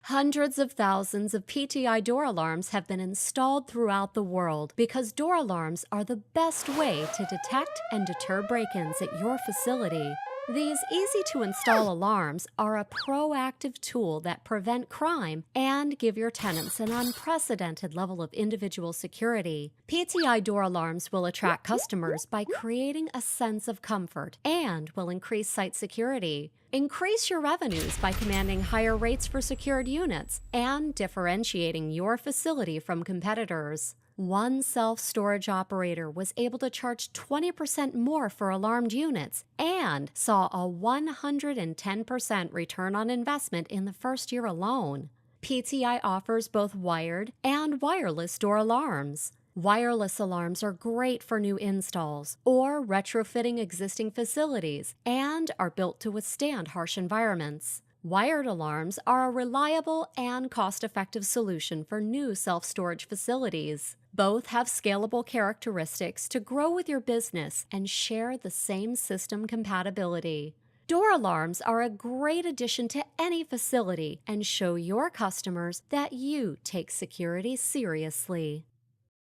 Hundreds of thousands of PTI door alarms have been installed throughout the world because door alarms are the best way to detect and deter break-ins at your facility. These easy-to-install alarms are a proactive tool that prevent crime and give your tenants an unprecedented level of individual security. PTI door alarms will attract customers by creating a sense of comfort and will increase site security. Increase your revenues by commanding higher rates for secured units and differentiating your facility from competitors. One self-storage operator was able to charge 20% more for alarmed units and saw a 110% return on investment in the first year alone. PTI offers both wired and wireless door alarms. Wireless alarms are great for new installs or retrofitting existing facilities and are built to withstand harsh environments. Wired alarms are a reliable and cost-effective solution for new self-storage facilities. Both have scalable characteristics to grow with your business and share the same system compatibility. Door alarms are a great addition to any facility and show your customers that you take security seriously.